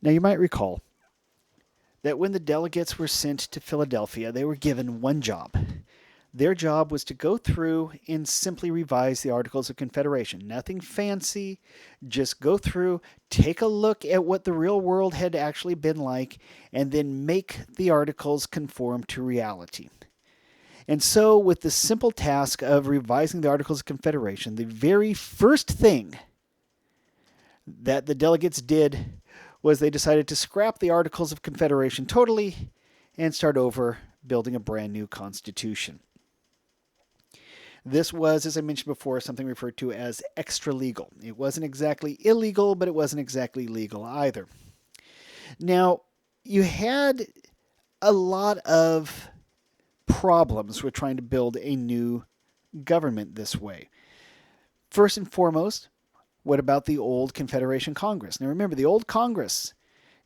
Now, you might recall that when the delegates were sent to Philadelphia, they were given one job. Their job was to go through and simply revise the Articles of Confederation. Nothing fancy, just go through, take a look at what the real world had actually been like, and then make the Articles conform to reality. And so, with the simple task of revising the Articles of Confederation, the very first thing that the delegates did was they decided to scrap the Articles of Confederation totally and start over building a brand new constitution. This was, as I mentioned before, something referred to as extra legal. It wasn't exactly illegal, but it wasn't exactly legal either. Now, you had a lot of problems with trying to build a new government this way. First and foremost, what about the old Confederation Congress? Now remember, the old Congress,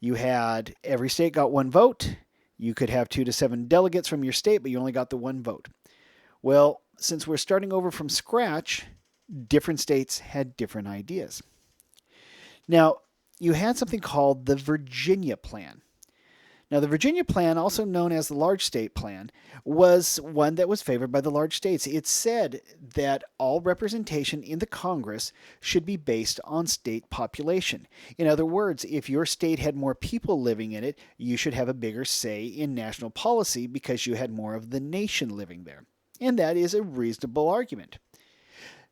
you had every state got one vote. You could have 2 to 7 delegates from your state, but you only got the one vote. Well, since we're starting over from scratch, different states had different ideas. Now, you had something called the Virginia Plan. Now, the Virginia Plan, also known as the Large State Plan, was one that was favored by the large states. It said that all representation in the Congress should be based on state population. In other words, if your state had more people living in it, you should have a bigger say in national policy because you had more of the nation living there. And that is a reasonable argument.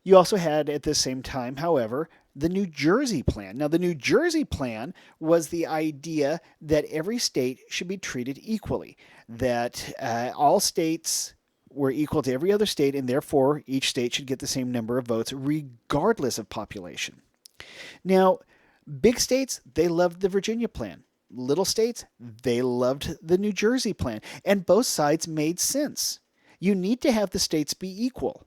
You also had at the same time, however, the New Jersey Plan. Now, the New Jersey Plan was the idea that every state should be treated equally, that all states were equal to every other state, and therefore each state should get the same number of votes regardless of population. Now, big states, they loved the Virginia Plan. Little states, they loved the New Jersey Plan. And both sides made sense. You need to have the states be equal.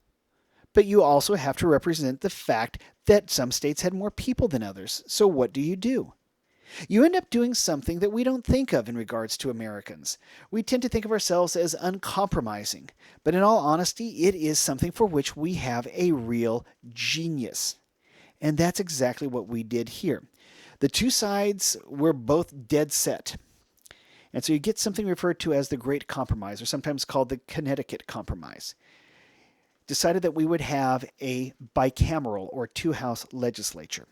But you also have to represent the fact that some states had more people than others. So what do? You end up doing something that we don't think of in regards to Americans. We tend to think of ourselves as uncompromising. But in all honesty, it is something for which we have a real genius. And that's exactly what we did here. The two sides were both dead set. And so you get something referred to as the Great Compromise, or sometimes called the Connecticut Compromise. Decided that we would have a bicameral or two-house legislature.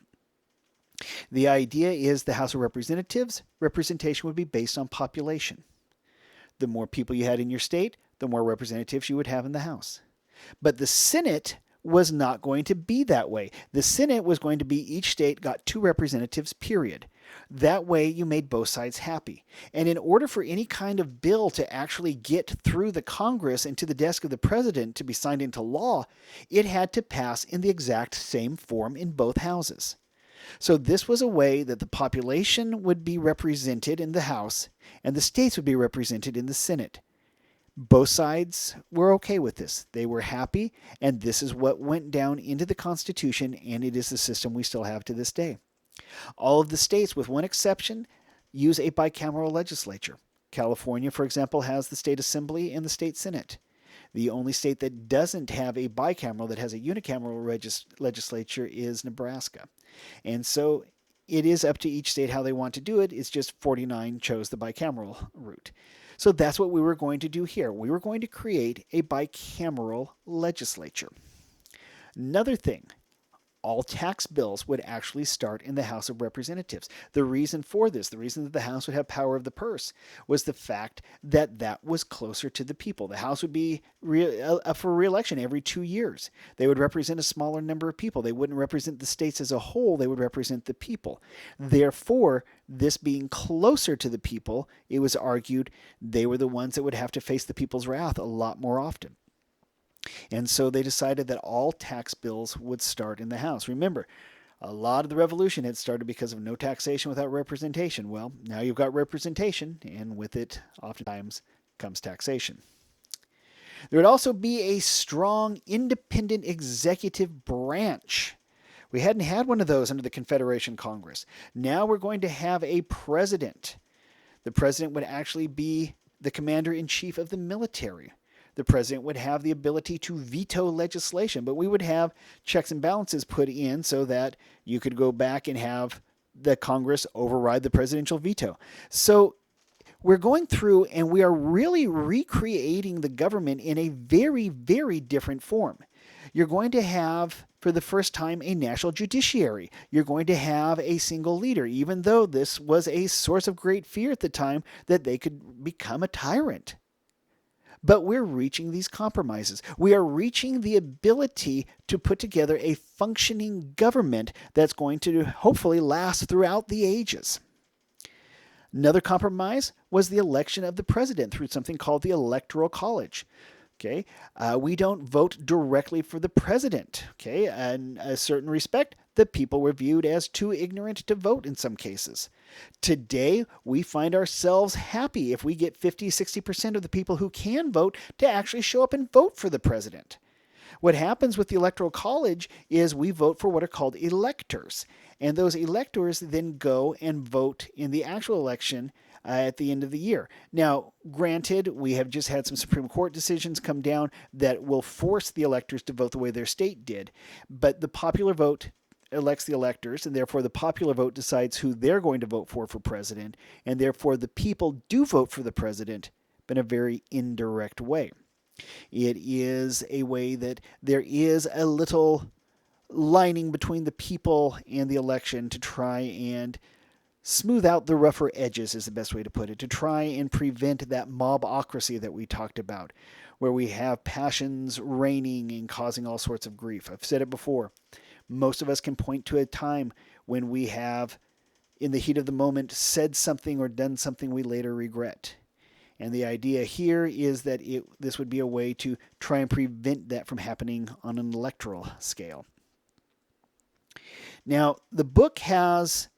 The idea is the House of Representatives, representation would be based on population. The more people you had in your state, the more representatives you would have in the House. But the Senate was not going to be that way. The Senate was going to be each state got 2 representatives, period. That way you made both sides happy. And in order for any kind of bill to actually get through the Congress and to the desk of the president to be signed into law, it had to pass in the exact same form in both houses. So this was a way that the population would be represented in the House and the states would be represented in the Senate. Both sides were okay with this. They were happy, and this is what went down into the Constitution, and it is the system we still have to this day. All of the states, with one exception, use a bicameral legislature. California, for example, has the state assembly and the state senate. The only state that doesn't have a bicameral, that has a unicameral legislature, is Nebraska. And so it is up to each state how they want to do it. It's just 49 chose the bicameral route. So that's what we were going to do here. We were going to create a bicameral legislature. Another thing, all tax bills would actually start in the House of Representatives. The reason for this, the reason that the House would have power of the purse, was the fact that that was closer to the people. The House would be up for re-election every 2 years. They would represent a smaller number of people. They wouldn't represent the states as a whole. They would represent the people. Therefore, this being closer to the people, it was argued they were the ones that would have to face the people's wrath a lot more often. And so they decided that all tax bills would start in the House. Remember, a lot of the revolution had started because of no taxation without representation. Well, now you've got representation, and with it, oftentimes, comes taxation. There would also be a strong, independent executive branch. We hadn't had one of those under the Confederation Congress. Now we're going to have a president. The president would actually be the commander-in-chief of the military. The president would have the ability to veto legislation, but we would have checks and balances put in so that you could go back and have the Congress override the presidential veto. So we're going through and we are really recreating the government in a very, very different form. You're going to have, for the first time, a national judiciary. You're going to have a single leader, even though this was a source of great fear at the time that they could become a tyrant. But we're reaching these compromises. We are reaching the ability to put together a functioning government that's going to hopefully last throughout the ages. Another compromise was the election of the president through something called the Electoral College. Okay, we don't vote directly for the president. Okay, in a certain respect, the people were viewed as too ignorant to vote in some cases. Today, we find ourselves happy if we get 50-60% of the people who can vote to actually show up and vote for the president. What happens with the Electoral College is we vote for what are called electors. And those electors then go and vote in the actual election at the end of the year. Now, granted, we have just had some Supreme Court decisions come down that will force the electors to vote the way their state did. But the popular vote elects the electors, and therefore the popular vote decides who they're going to vote for president, and therefore the people do vote for the president, but in a very indirect way. It is a way that there is a little lining between the people and the election to try and smooth out the rougher edges, is the best way to put it, to try and prevent that mobocracy that we talked about, where we have passions reigning and causing all sorts of grief. I've said it before. Most of us can point to a time when we have, in the heat of the moment, said something or done something we later regret. And the idea here is that this would be a way to try and prevent that from happening on an electoral scale. Now, the book has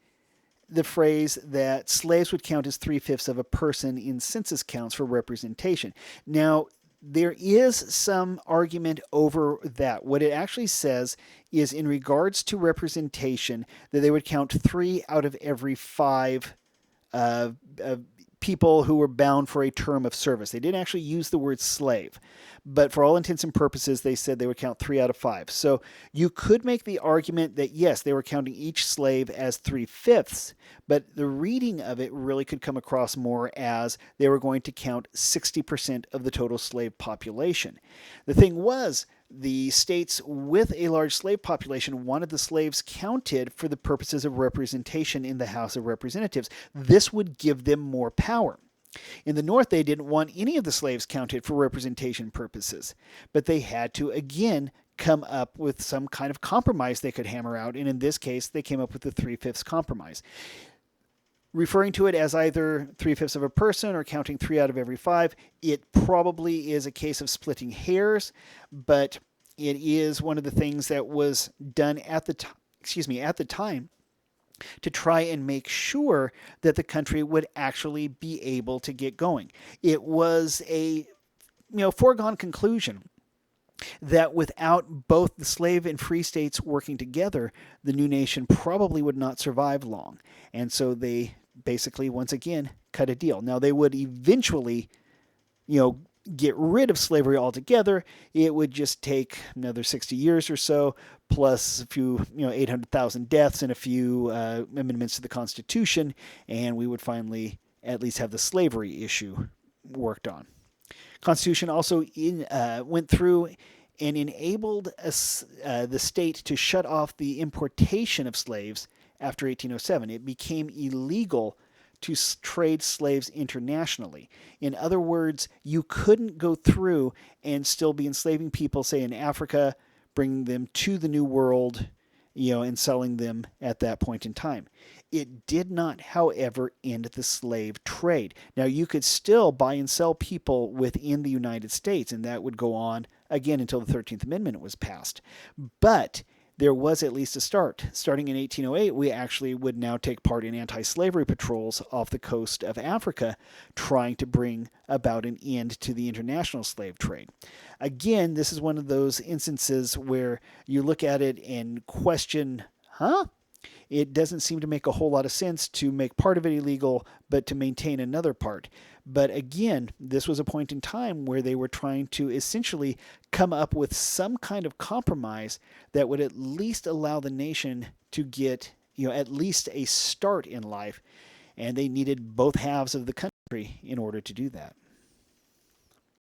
the phrase that slaves would count as 3/5 of a person in census counts for representation. Now, there is some argument over that. What it actually says is, in regards to representation, that they would count 3 out of every 5 people who were bound for a term of service. They didn't actually use the word slave, but for all intents and purposes, they said they would count 3 out of 5. So you could make the argument that, yes, they were counting each slave as 3/5, but the reading of it really could come across more as they were going to count 60% of the total slave population. The thing was, the states with a large slave population wanted the slaves counted for the purposes of representation in the House of Representatives. This would give them more power. In the North, they didn't want any of the slaves counted for representation purposes, but they had to, again, come up with some kind of compromise they could hammer out, and in this case, they came up with the 3/5 compromise. Referring to it as either 3/5 of a person or counting 3 out of every 5, it probably is a case of splitting hairs, but it is one of the things that was done at the time to try and make sure that the country would actually be able to get going. It was a foregone conclusion that without both the slave and free states working together, the new nation probably would not survive long. And so they basically, once again, cut a deal. Now, they would eventually, get rid of slavery altogether. It would just take another 60 years or so, plus a few, 800,000 deaths and a few amendments to the Constitution, and we would finally at least have the slavery issue worked on. Constitution also went through and enabled the state to shut off the importation of slaves after 1807. It became illegal to trade slaves internationally. In other words, you couldn't go through and still be enslaving people, say in Africa, bringing them to the New World, and selling them at that point in time. It did not, however, end the slave trade. Now, you could still buy and sell people within the United States, and that would go on, again, until the 13th Amendment was passed. But there was at least a start. Starting in 1808, we actually would now take part in anti-slavery patrols off the coast of Africa, trying to bring about an end to the international slave trade. Again, this is one of those instances where you look at it and question, it doesn't seem to make a whole lot of sense to make part of it illegal, but to maintain another part. But again, this was a point in time where they were trying to essentially come up with some kind of compromise that would at least allow the nation to get at least a start in life, and they needed both halves of the country in order to do that.